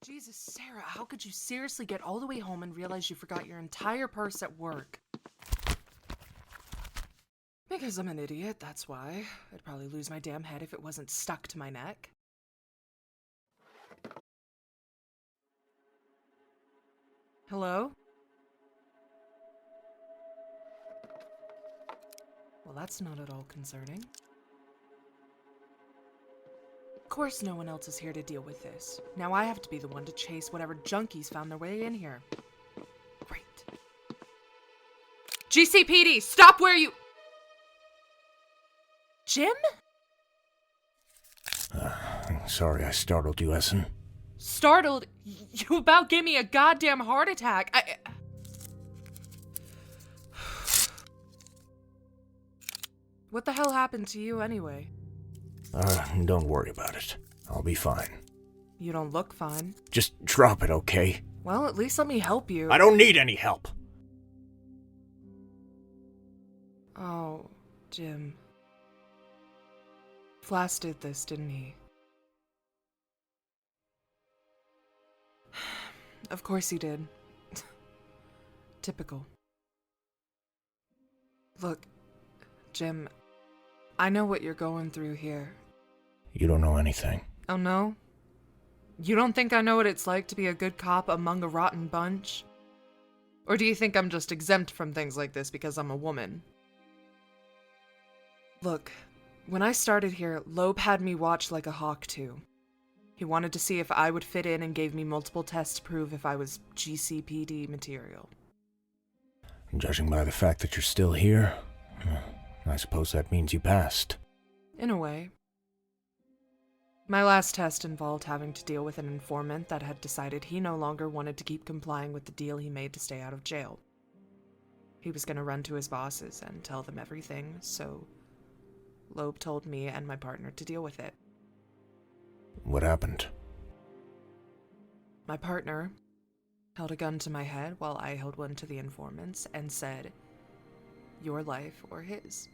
Jesus, Sarah, how could you seriously get all the way home and realize you forgot your entire purse at work? Because I'm an idiot, that's why. I'd probably lose my damn head if it wasn't stuck to my neck. Hello? Well, that's not at all concerning. Of course no one else is here to deal with this. Now I have to be the one to chase whatever junkies found their way in here. Great. GCPD, stop where you... Jim? Sorry I startled you, Essen. Startled? You about gave me a goddamn heart attack. What the hell happened to you anyway? Don't worry about it. I'll be fine. You don't look fine. Just drop it, okay? Well, at least let me help you. I don't need any help! Oh, Jim. Flass did this, didn't he? Of course he did. Typical. Look, Jim, I know what you're going through here. You don't know anything. Oh no? You don't think I know what it's like to be a good cop among a rotten bunch? Or do you think I'm just exempt from things like this because I'm a woman? Look, when I started here, Loeb had me watched like a hawk too. He wanted to see if I would fit in and gave me multiple tests to prove if I was GCPD material. Judging by the fact that you're still here, I suppose that means you passed. In a way. My last test involved having to deal with an informant that had decided he no longer wanted to keep complying with the deal he made to stay out of jail. He was going to run to his bosses and tell them everything, so Loeb told me and my partner to deal with it. What happened? My partner held a gun to my head while I held one to the informants and said, "Your life or his."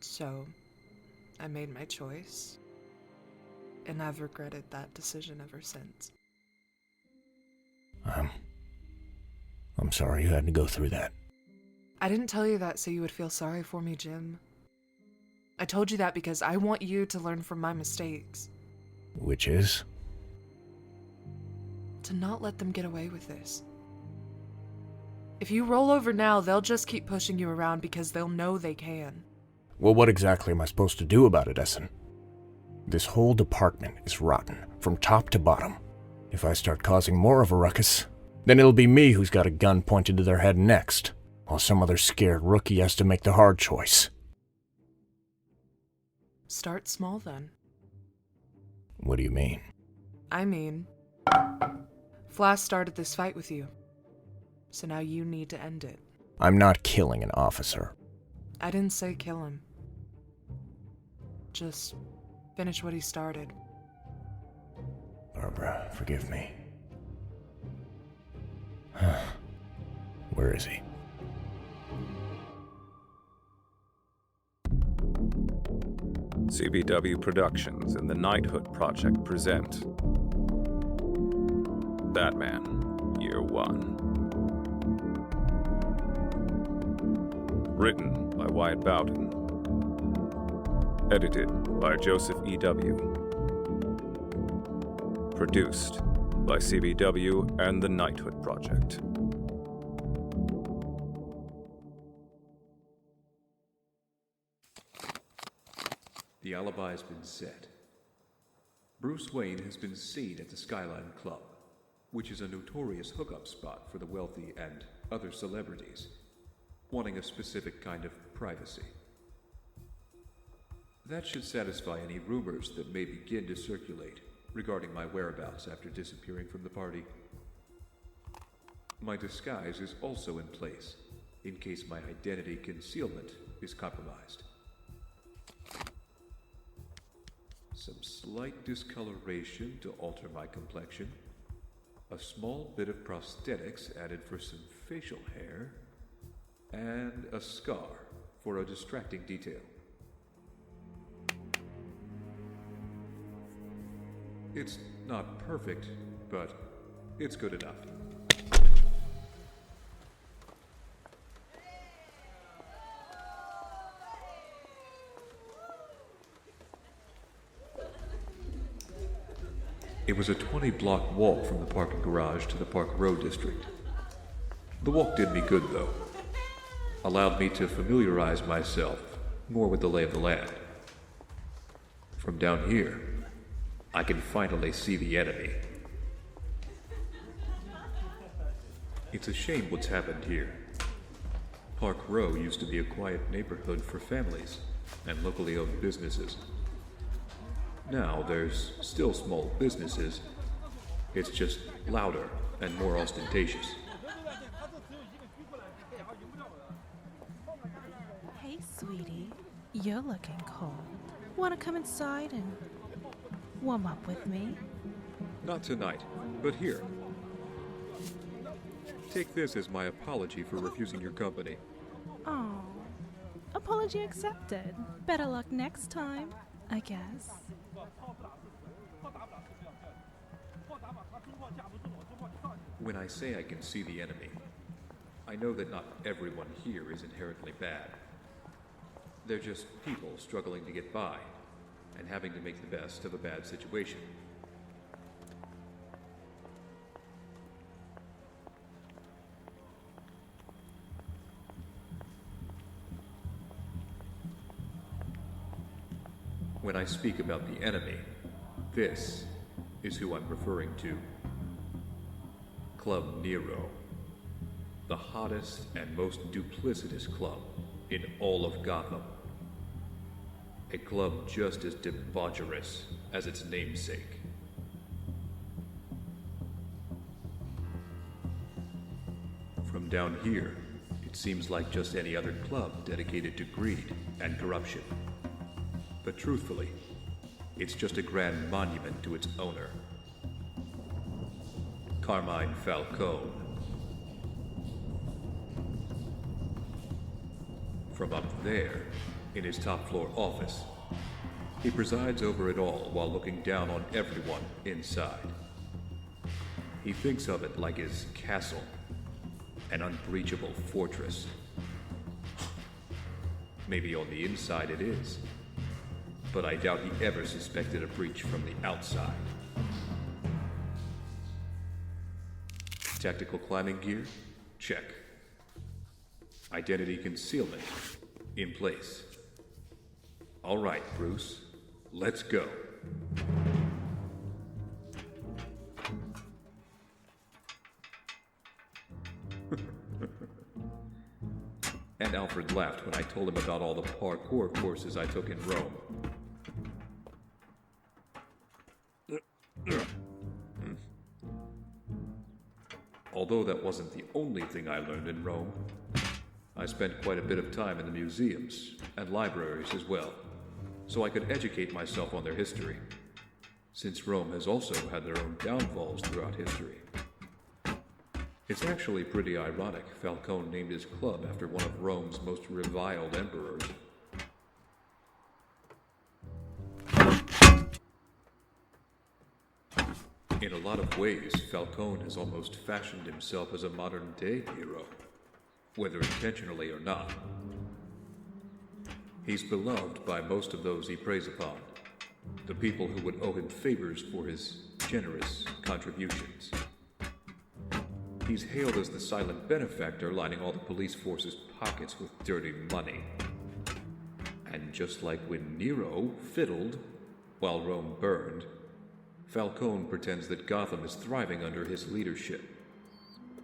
So, I made my choice, and I've regretted that decision ever since. I'm sorry you had to go through that. I didn't tell you that so you would feel sorry for me, Jim. I told you that because I want you to learn from my mistakes. Which is? To not let them get away with this. If you roll over now, they'll just keep pushing you around because they'll know they can. Well, what exactly am I supposed to do about it, Essen? This whole department is rotten, from top to bottom. If I start causing more of a ruckus, then it'll be me who's got a gun pointed to their head next, while some other scared rookie has to make the hard choice. Start small, then. What do you mean? I mean, Flass started this fight with you, so now you need to end it. I'm not killing an officer. I didn't say kill him. Just finish what he started. Barbara, forgive me. Where is he? CBW Productions and the Knighthood Project present Batman, Year One. Written by Wyatt Bowden. Edited by Joseph E.W. Produced by CBW and the Knighthood Project. The alibi has been set. Bruce Wayne has been seen at the Skyline Club, which is a notorious hookup spot for the wealthy and other celebrities, wanting a specific kind of privacy. That should satisfy any rumors that may begin to circulate regarding my whereabouts after disappearing from the party. My disguise is also in place, in case my identity concealment is compromised. Some slight discoloration to alter my complexion, a small bit of prosthetics added for some facial hair, and a scar for a distracting detail. It's not perfect, but it's good enough. It was a 20-block walk from the parking garage to the Park Row district. The walk did me good, though. Allowed me to familiarize myself more with the lay of the land. From down here, I can finally see the enemy. It's a shame what's happened here. Park Row used to be a quiet neighborhood for families and locally owned businesses. Now there's still small businesses. It's just louder and more ostentatious. Hey, sweetie. You're looking cold. Want to come inside and warm up with me? Not tonight, but here. Take this as my apology for refusing your company. Oh, apology accepted. Better luck next time, I guess. When I say I can see the enemy, I know that not everyone here is inherently bad. They're just people struggling to get by and having to make the best of a bad situation. When I speak about the enemy, this is who I'm referring to. Club Nero. The hottest and most duplicitous club in all of Gotham. A club just as debaucherous as its namesake. From down here, it seems like just any other club dedicated to greed and corruption. But truthfully, it's just a grand monument to its owner, Carmine Falcone. From up there, in his top floor office, he presides over it all while looking down on everyone inside. He thinks of it like his castle, an unbreachable fortress. Maybe on the inside it is, but I doubt he ever suspected a breach from the outside. Tactical climbing gear? Check. Identity concealment? In place. All right, Bruce. Let's go. And Alfred laughed when I told him about all the parkour courses I took in Rome. Although that wasn't the only thing I learned in Rome, I spent quite a bit of time in the museums and libraries as well, so I could educate myself on their history, since Rome has also had their own downfalls throughout history. It's actually pretty ironic Falcone named his club after one of Rome's most reviled emperors. In a lot of ways, Falcone has almost fashioned himself as a modern-day hero, whether intentionally or not. He's beloved by most of those he preys upon, the people who would owe him favors for his generous contributions. He's hailed as the silent benefactor lining all the police force's pockets with dirty money. And just like when Nero fiddled while Rome burned, Falcone pretends that Gotham is thriving under his leadership,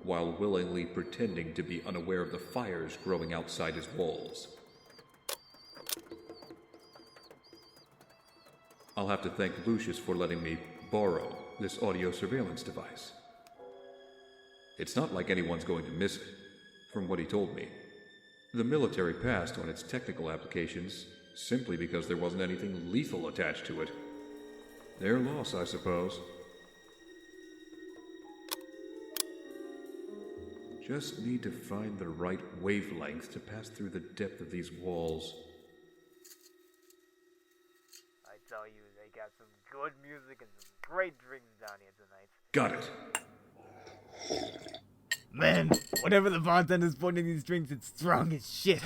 while willingly pretending to be unaware of the fires growing outside his walls. I'll have to thank Lucius for letting me borrow this audio surveillance device. It's not like anyone's going to miss it, from what he told me. The military passed on its technical applications simply because there wasn't anything lethal attached to it. Their loss, I suppose. Just need to find the right wavelength to pass through the depth of these walls. I tell you, they got some good music and some great drinks down here tonight. Got it. Man, whatever the bartender's putting in these drinks, it's strong as shit.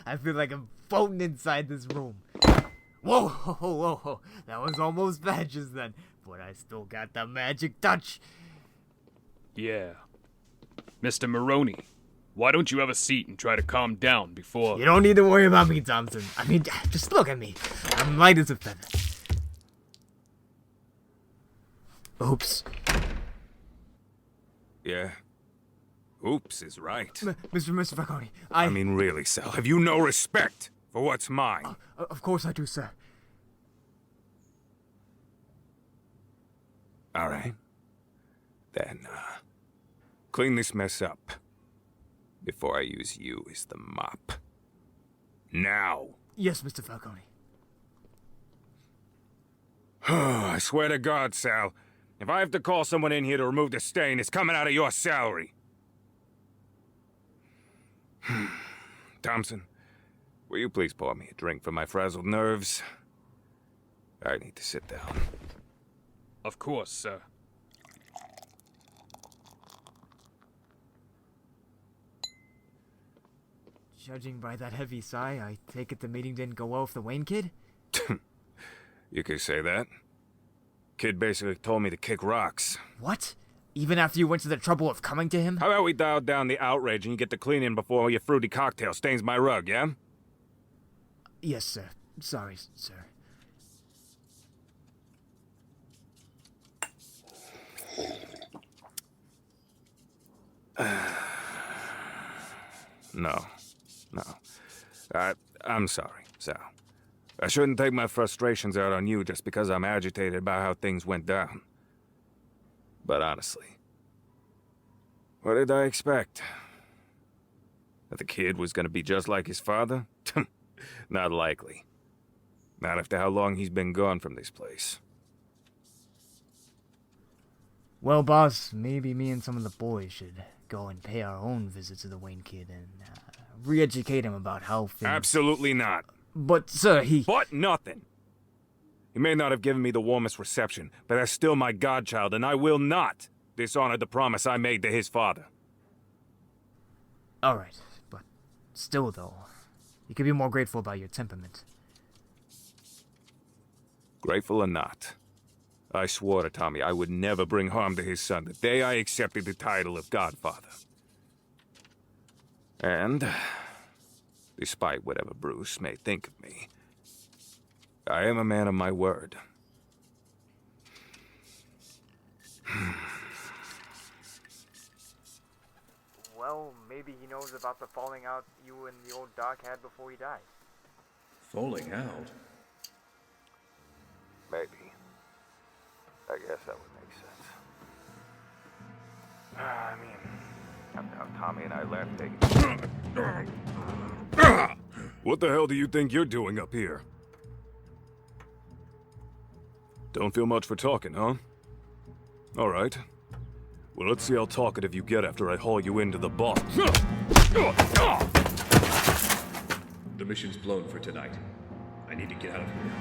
I feel like I'm floating inside this room. Whoa, whoa. That was almost bad just then, but I still got the magic touch. Yeah. Mr. Maroni, why don't you have a seat and try to calm down before... You don't need to worry about me, Thompson. I mean, just look at me. I'm light as a feather. Oops. Yeah. Oops is right. Mr. Falcone, I mean, really, Sal, have you no respect for what's mine? Of course I do, sir. All right. Then, clean this mess up before I use you as the mop. Now! Yes, Mr. Falcone. I swear to God, Sal, if I have to call someone in here to remove the stain, it's coming out of your salary. Thompson, will you please pour me a drink for my frazzled nerves? I need to sit down. Of course, sir. Judging by that heavy sigh, I take it the meeting didn't go well with the Wayne kid? You could say that. Kid basically told me to kick rocks. What? Even after you went to the trouble of coming to him? How about we dial down the outrage and you get the cleaning before your fruity cocktail stains my rug, yeah? Yes, sir. Sorry, sir. No. I'm sorry, Sal. I shouldn't take my frustrations out on you just because I'm agitated about how things went down. But honestly, what did I expect? That the kid was gonna be just like his father? Not likely. Not after how long he's been gone from this place. Well, boss, maybe me and some of the boys should go and pay our own visit to the Wayne kid and re-educate him about how things... Absolutely not. But, sir, he... But nothing. He may not have given me the warmest reception, but that's still my godchild, and I will not dishonor the promise I made to his father. Alright, but still, though, you could be more grateful about your temperament. Grateful or not, I swore to Tommy I would never bring harm to his son the day I accepted the title of Godfather. And, despite whatever Bruce may think of me, I am a man of my word. Well, maybe he knows about the falling out you and the old doc had before he died. Falling out? Maybe. I guess that would make sense. I mean, how Tommy and I left taking... What the hell do you think you're doing up here? Don't feel much for talking, huh? All right. Well, let's see how talkative you get after I haul you into the box. The mission's blown for tonight. I need to get out of here.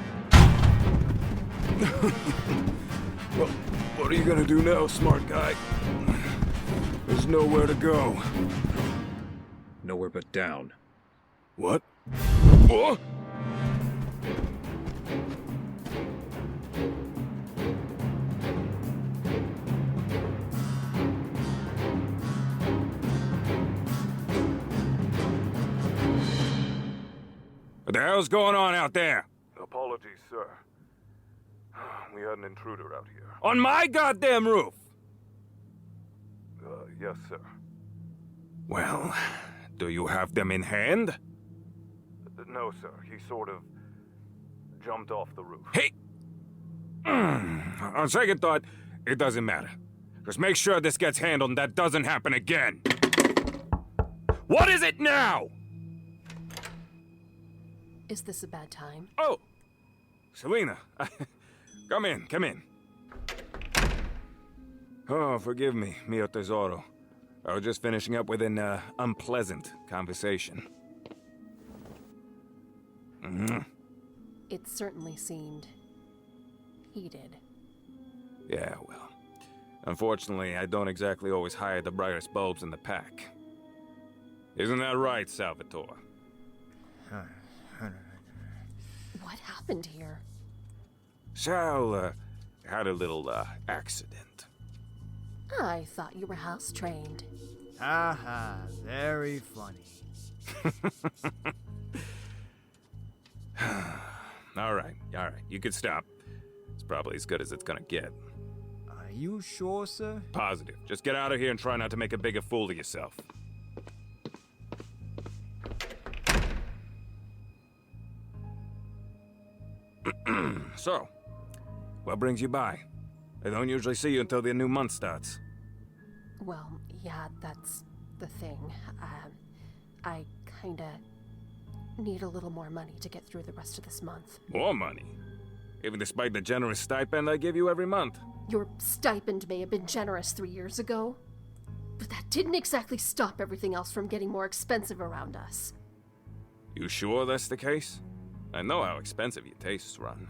Well, what are you gonna do now, smart guy? There's nowhere to go. Nowhere but down. What? What? What the hell's going on out there? Apologies, sir. We had an intruder out here. On my goddamn roof! Yes, sir. Well, do you have them in hand? No, sir. He sort of jumped off the roof. Hey! On second thought, it doesn't matter. Just make sure this gets handled and that doesn't happen again. What is it now? Is this a bad time? Oh! Selina. Come in. Oh, forgive me, mio tesoro. I was just finishing up with an, unpleasant conversation. It certainly seemed He did. Yeah, well. Unfortunately, I don't exactly always hire the brightest bulbs in the pack. Isn't that right, Salvatore? What happened here? Sal, had a little, accident. I thought you were house trained. Haha, very funny. Alright, you can stop. It's probably as good as it's gonna get. Are you sure, sir? Positive. Just get out of here and try not to make a bigger fool of yourself. So, what brings you by? I don't usually see you until the new month starts. Well, yeah, that's the thing. I kinda need a little more money to get through the rest of this month. More money? Even despite the generous stipend I give you every month? Your stipend may have been generous 3 years ago, but that didn't exactly stop everything else from getting more expensive around us. You sure that's the case? I know how expensive your tastes run.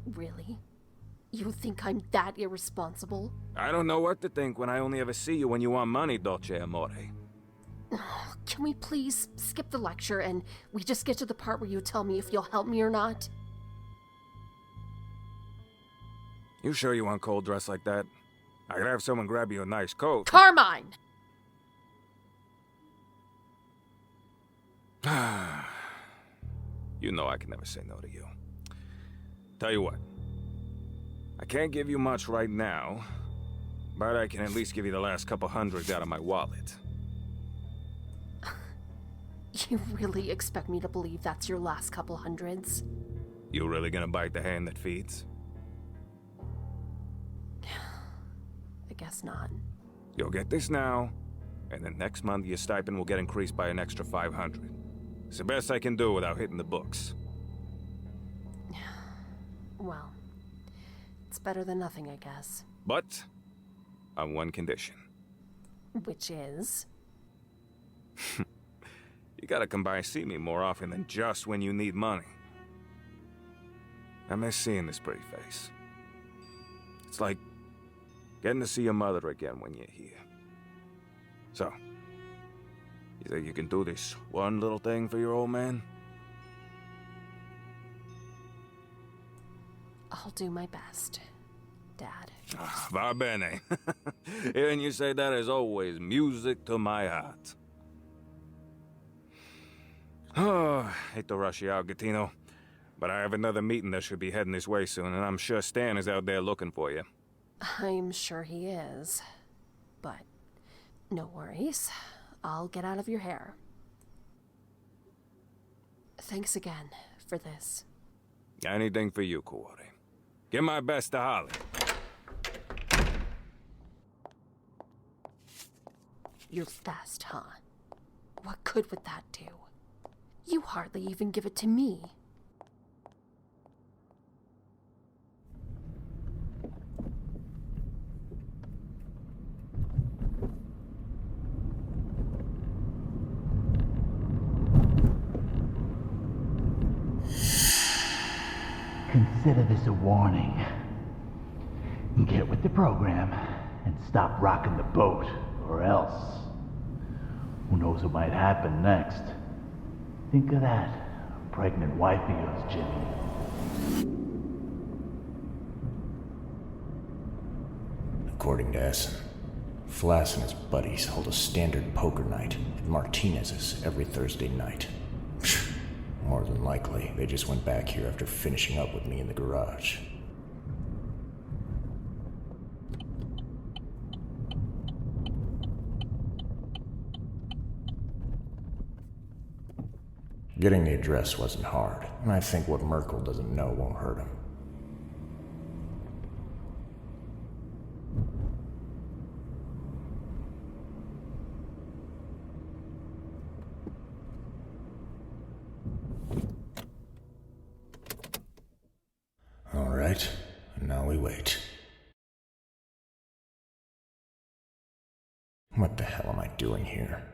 Really? You think I'm that irresponsible? I don't know what to think when I only ever see you when you want money, Dolce Amore. Can we please skip the lecture and we just get to the part where you tell me if you'll help me or not? You sure you want cold dress like that? I could have someone grab you a nice coat. Carmine! You know I can never say no to you. Tell you what. I can't give you much right now, but I can at least give you the last couple hundreds out of my wallet. You really expect me to believe that's your last couple hundreds? You really gonna bite the hand that feeds? I guess not. You'll get this now, and then next month your stipend will get increased by an extra 500. It's the best I can do without hitting the books. Well, it's better than nothing, I guess. But on one condition. Which is? You gotta come by and see me more often than just when you need money. I miss seeing this pretty face. It's like getting to see your mother again when you're here. So, you think you can do this one little thing for your old man? I'll do my best, Dad. Va bene. Hearing you say that is always music to my heart. Oh, hate to rush you out, Gattino, but I have another meeting that should be heading this way soon, and I'm sure Stan is out there looking for you. I'm sure he is. But no worries. I'll get out of your hair. Thanks again for this. Anything for you, Kuwari. Give my best to Holly. You're fast, huh? What good would that do? You hardly even give it to me. Consider this a warning. Get with the program and stop rocking the boat, or else. Who knows what might happen next? Think of that. Pregnant wife of yours, Jimmy. According to Essen, Flass and his buddies hold a standard poker night at Martinez's every Thursday night. More than likely, they just went back here after finishing up with me in the garage. Getting the address wasn't hard, and I think what Merkel doesn't know won't hurt him. All right, and now we wait. What the hell am I doing here?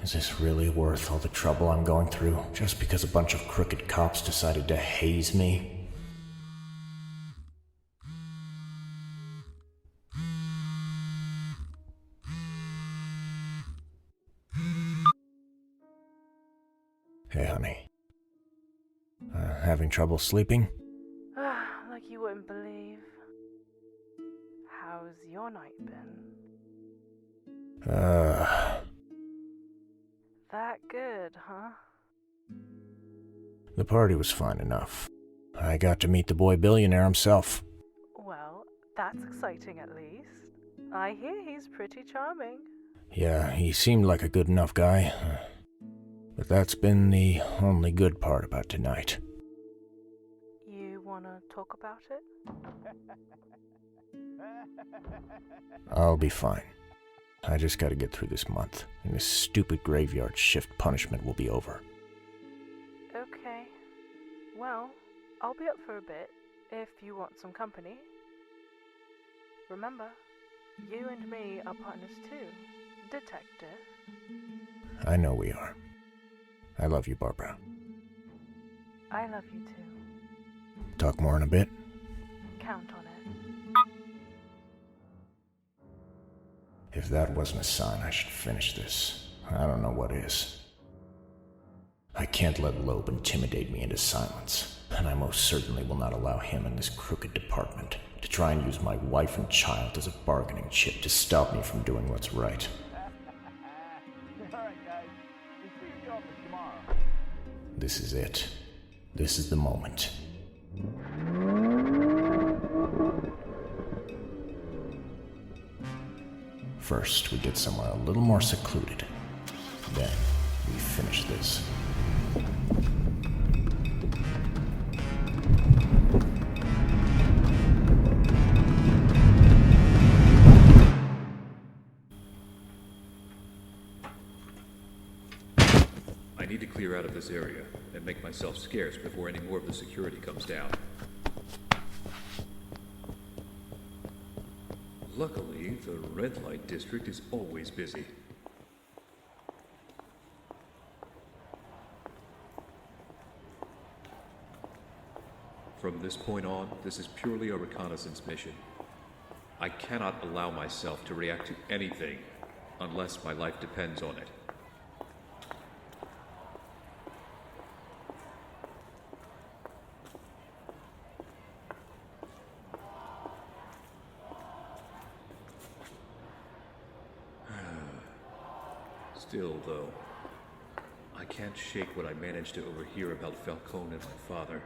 Is this really worth all the trouble I'm going through, just because a bunch of crooked cops decided to haze me? Hey, honey. Having trouble sleeping? Like you wouldn't believe. How's your night been? That good, huh? The party was fine enough. I got to meet the boy billionaire himself. Well, that's exciting at least. I hear he's pretty charming. Yeah, he seemed like a good enough guy. But that's been the only good part about tonight. You wanna talk about it? I'll be fine. I just gotta get through this month, and this stupid graveyard shift punishment will be over. Okay. Well, I'll be up for a bit if you want some company. Remember, you and me are partners too, detective. I know we are. I love you, Barbara. I love you too. Talk more in a bit? Count on it. If that wasn't a sign I should finish this, I don't know what is. I can't let Loeb intimidate me into silence, and I most certainly will not allow him and this crooked department to try and use my wife and child as a bargaining chip to stop me from doing what's right. Alright, guys. We'll see you in the office tomorrow. This is it. This is the moment. First, we get somewhere a little more secluded. Then, we finish this. I need to clear out of this area and make myself scarce before any more of the security comes down. Luckily, the red light district is always busy. From this point on, this is purely a reconnaissance mission. I cannot allow myself to react to anything unless my life depends on it. Still, though, I can't shake what I managed to overhear about Falcone and my father.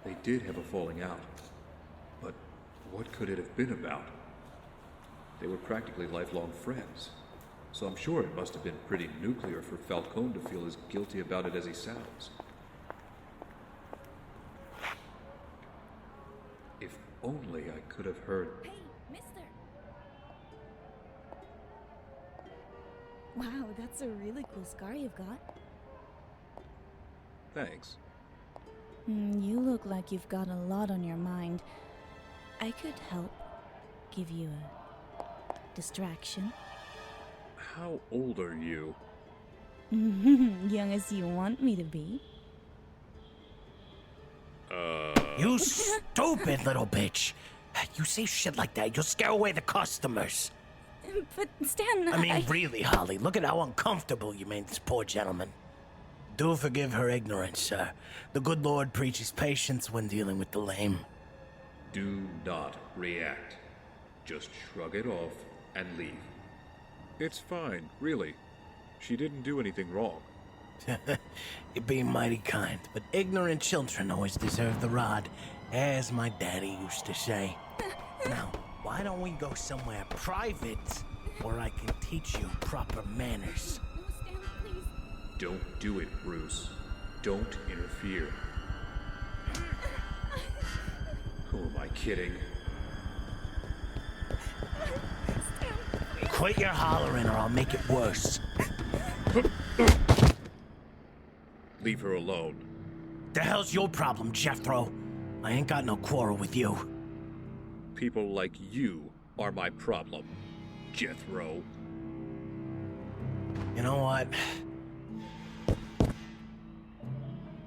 They did have a falling out, but what could it have been about? They were practically lifelong friends, so I'm sure it must have been pretty nuclear for Falcone to feel as guilty about it as he sounds. If only I could have heard... Hey, mister! Wow, that's a really cool scar you've got. Thanks. You look like you've got a lot on your mind. I could help give you a distraction. How old are you? Young as you want me to be. You stupid little bitch! You say shit like that, you'll scare away the customers. But Stan, I mean, really, Holly, look at how uncomfortable you made this poor gentleman. Do forgive her ignorance, sir. The good Lord preaches patience when dealing with the lame. Do not react. Just shrug it off and leave. It's fine, really. She didn't do anything wrong. You're being mighty kind, but ignorant children always deserve the rod, as my daddy used to say. Now, why don't we go somewhere private, where I can teach you proper manners? No, Stan, please. Don't do it, Bruce. Don't interfere. Who am I kidding? Stan, please. Quit your hollering or I'll make it worse. Leave her alone. The hell's your problem, Jethro? I ain't got no quarrel with you. People like you are my problem, Jethro. You know what?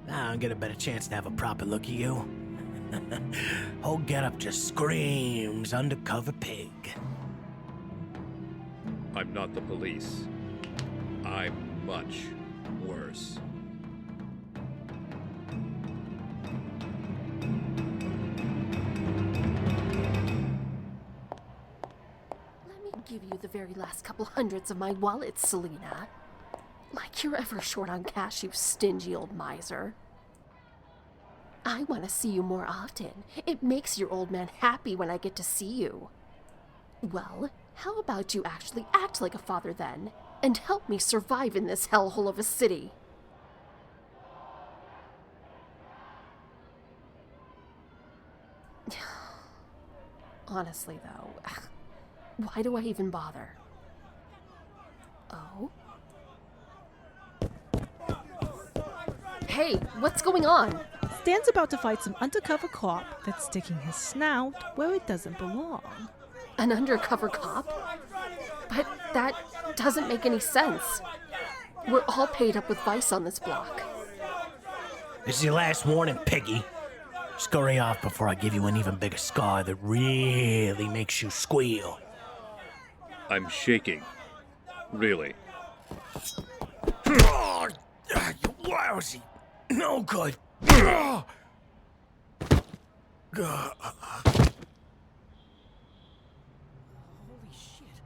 Now I'll get a better chance to have a proper look at you. Whole getup just screams undercover pig. I'm not the police. I'm much worse. Let me give you the very last couple hundreds of my wallet, Selina. Like you're ever short on cash, you stingy old miser. I want to see you more often. It makes your old man happy when I get to see you. Well, how about you actually act like a father then, and help me survive in this hellhole of a city? Honestly, though, why do I even bother? Oh? Hey, what's going on? Stan's about to fight some undercover cop that's sticking his snout where it doesn't belong. An undercover cop? But that doesn't make any sense. We're all paid up with vice on this block. This is your last warning, piggy. Scurry off before I give you an even bigger scar that really makes you squeal. I'm shaking. Really. Oh, you lousy. No good. Holy shit.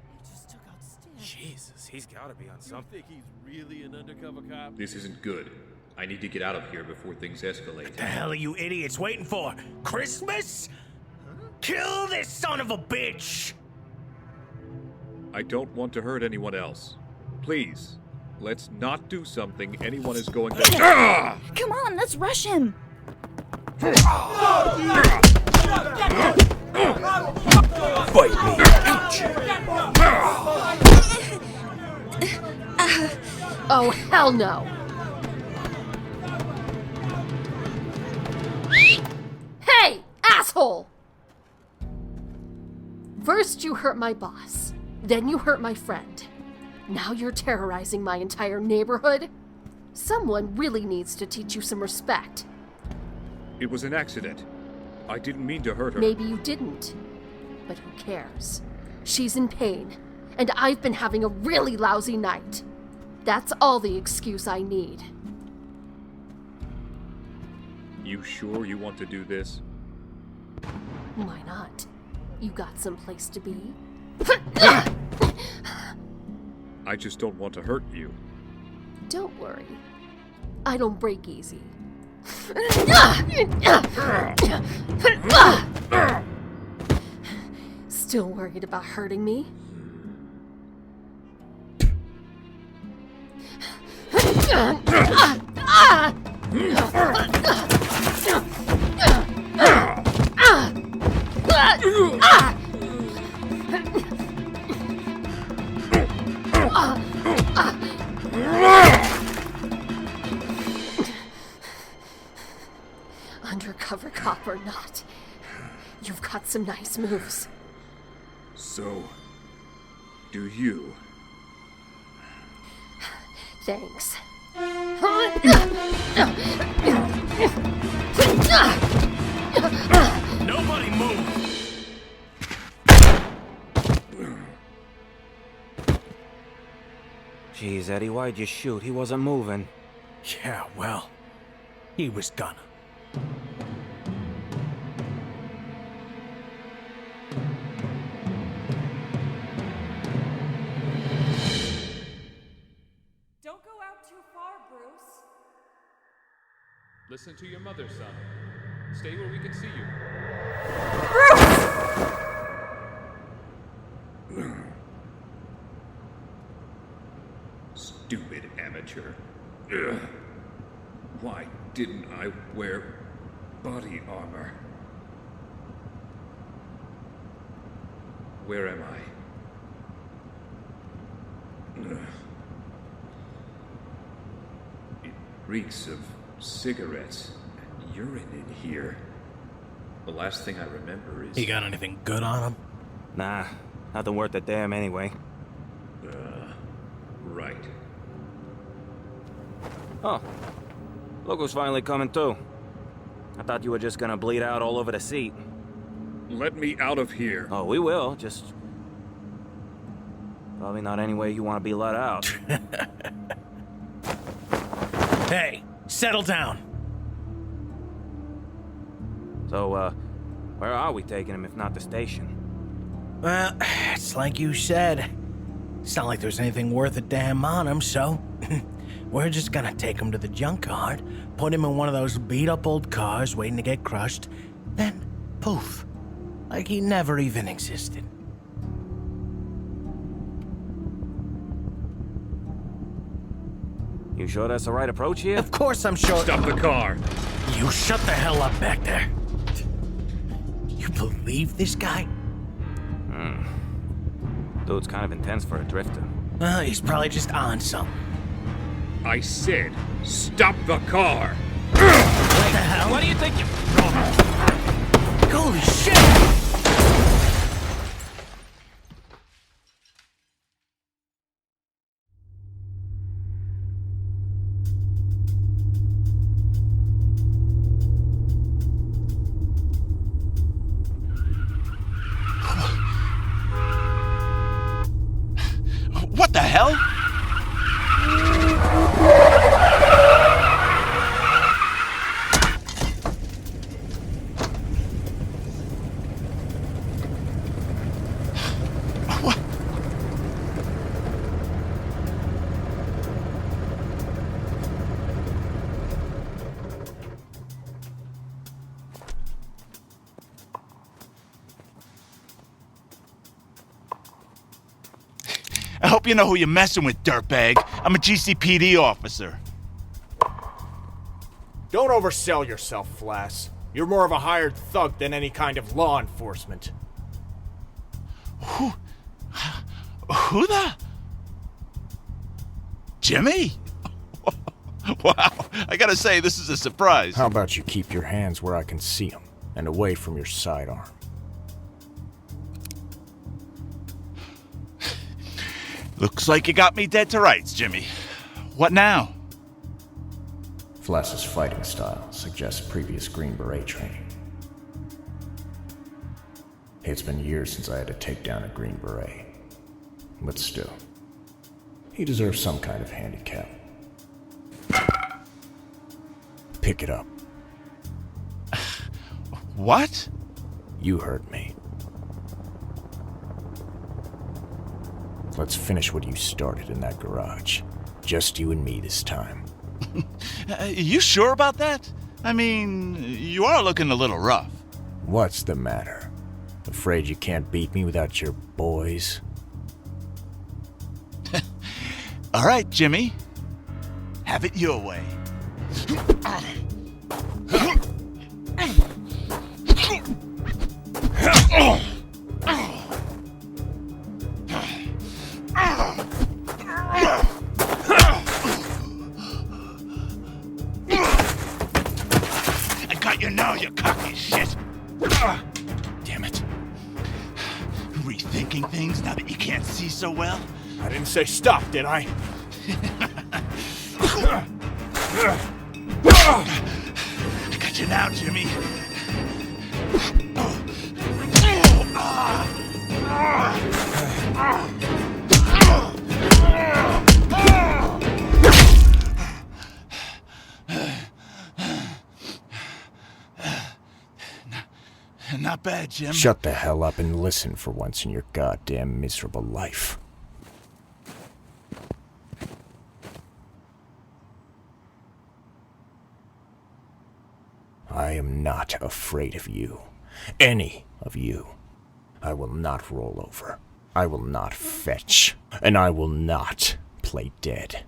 He just took out Stan. Jesus, he's gotta be on something. You think he's really an undercover cop? This isn't good. I need to get out of here before things escalate. What the hell are you idiots waiting for? Christmas? Kill this son of a bitch! I don't want to hurt anyone else. Please, let's not do something anyone is going to... Come on, let's rush him! Fight me, Oh, hell no! Hey, asshole! First you hurt my boss, then you hurt my friend. Now you're terrorizing my entire neighborhood? Someone really needs to teach you some respect. It was an accident. I didn't mean to hurt her. Maybe you didn't, but who cares? She's in pain, and I've been having a really lousy night. That's all the excuse I need. You sure you want to do this? Why not? You got someplace to be? I just don't want to hurt you. Don't worry. I don't break easy. Still worried about hurting me? Undercover cop or not, you've got some nice moves. So, do you? Thanks. Nobody move! Jeez, Eddie, why'd you shoot? He wasn't moving. Yeah, well, he was gonna. Don't go out too far, Bruce. Listen to your mother, son. Stay where we can see you. Stupid amateur. Ugh. Why didn't I wear body armor? Where am I? Ugh. It reeks of cigarettes and urine in here. The last thing I remember is... He got anything good on him? Nah, nothing worth a damn anyway. Right. Oh, look who's finally coming to. I thought you were just gonna bleed out all over the seat. Let me out of here. Oh, we will, just... probably not any way you want to be let out. Hey, settle down. So, where are we taking him if not the station? Well, it's like you said. It's not like there's anything worth a damn on him, so we're just gonna take him to the junkyard, put him in one of those beat-up old cars waiting to get crushed, then poof, like he never even existed. You sure that's the right approach here? Of course I'm sure. Stop the car. You shut the hell up back there. You believe this guy? Dude's kind of intense for a drifter. Well, he's probably just on something. I said, stop the car. What the hell? What do you think you... Holy shit! What the hell? What? I hope you know who you're messing with, dirtbag. I'm a GCPD officer. Don't oversell yourself, Flass. You're more of a hired thug than any kind of law enforcement. Who the? Jimmy? Wow, I gotta say, this is a surprise. How about you keep your hands where I can see them, and away from your sidearm? Looks like you got me dead to rights, Jimmy. What now? Flass's fighting style suggests previous Green Beret training. It's been years since I had to take down a Green Beret. But still, he deserves some kind of handicap. Pick it up. What? You heard me. Let's finish what you started in that garage. Just you and me this time. You sure about that? I mean, you are looking a little rough. What's the matter? Afraid you can't beat me without your boys? All right, Jimmy. Have it your way. I got you now, you cocky shit. Damn it. Rethinking things now that you can't see so well? I didn't say stop, did I? I got you now, Jimmy. Not bad, Jim. Shut the hell up and listen for once in your goddamn miserable life. I am not afraid of you. Any of you. I will not roll over. I will not fetch. And I will not play dead.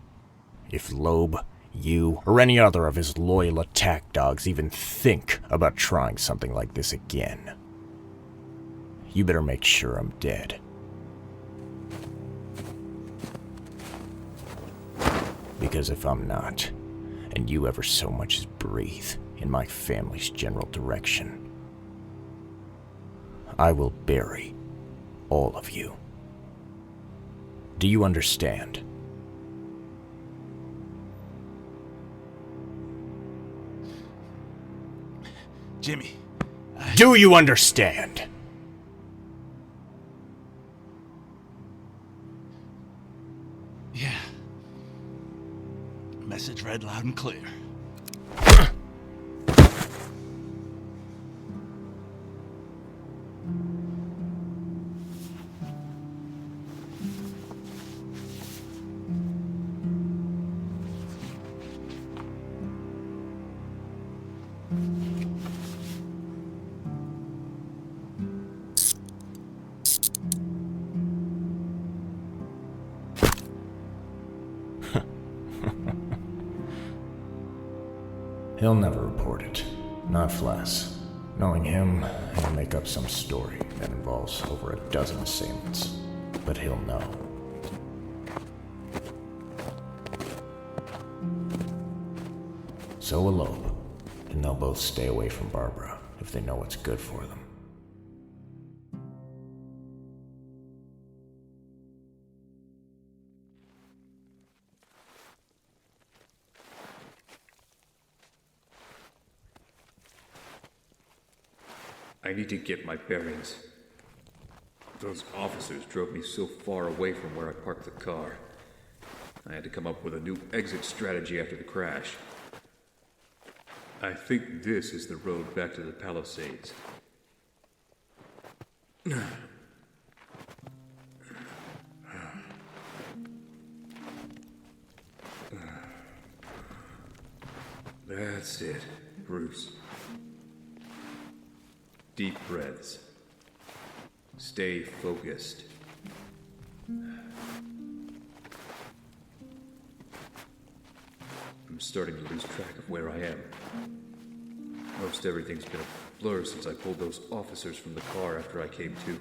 If Loeb, you, or any other of his loyal attack dogs even think about trying something like this again, you better make sure I'm dead. Because if I'm not, and you ever so much as breathe in my family's general direction, I will bury all of you. Do you understand? Jimmy. Do you understand? Yeah. Message Tread loud and clear. He'll never report it. Not Flass. Knowing him, he'll make up some story that involves over a dozen assailants. But he'll know. So elope, and they'll both stay away from Barbara if they know what's good for them. I need to get my bearings. Those officers drove me so far away from where I parked the car. I had to come up with a new exit strategy after the crash. I think this is the road back to the Palisades. That's it, Bruce. Deep breaths. Stay focused. I'm starting to lose track of where I am. Most everything's been a blur since I pulled those officers from the car after I came to.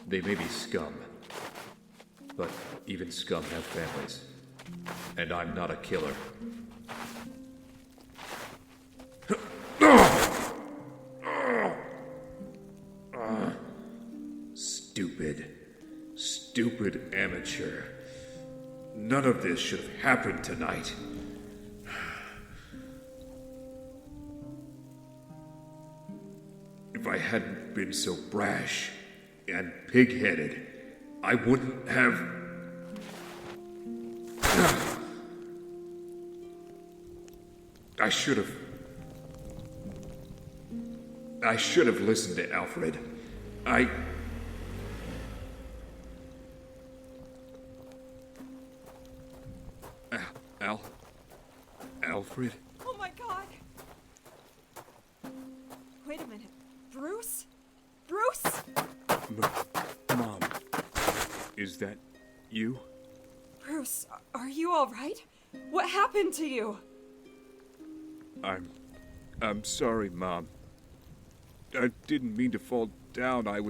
They may be scum, but even scum have families. And I'm not a killer. Stupid amateur. None of this should have happened tonight. If I hadn't been so brash and pig-headed, I wouldn't have... I should have listened to Alfred. Alfred? Oh my god! Wait a minute. Bruce? Bruce? Mom, is that you? Bruce, are you alright? What happened to you? I'm sorry, Mom. I didn't mean to fall down. I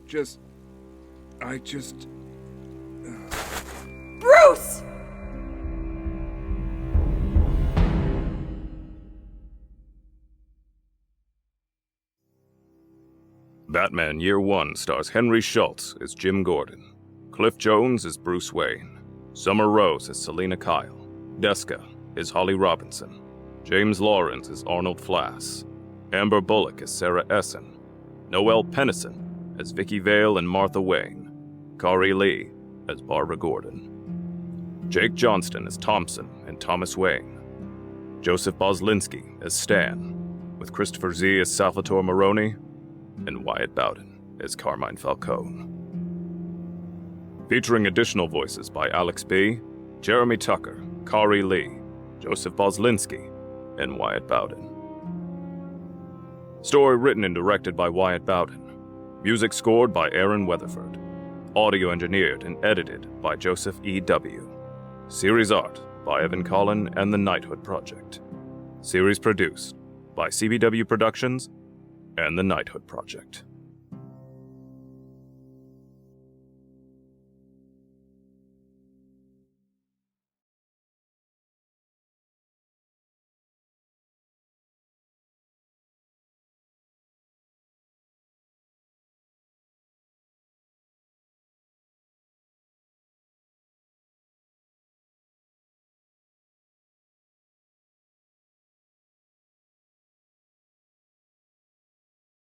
just... Bruce! Batman Year One stars Henry Schultz as Jim Gordon, Cliff Jones as Bruce Wayne, Summer Rose as Selina Kyle, Desca as Holly Robinson, James Lorenz as Arnold Flass, Amber Bullock as Sarah Essen, Noelle Pennison as Vicki Vale and Martha Wayne, Kari Lee as Barbara Gordon, Jake Johnston as Thompson and Thomas Wayne, Joseph Bozlinski as Stan, with Christopher Z as Salvatore Maroni, and Wyatt Bowden as Carmine Falcone. Featuring additional voices by Alex B., Jeremy Tucker, Kari Lee, Joseph Bozlinski, and Wyatt Bowden. Story written and directed by Wyatt Bowden. Music scored by Aaryn Weatherford. Audio engineered and edited by Joseph E. W. Series art by Evan Colin and the Knighthood Project. Series produced by CBW Productions and the Knighthood Project.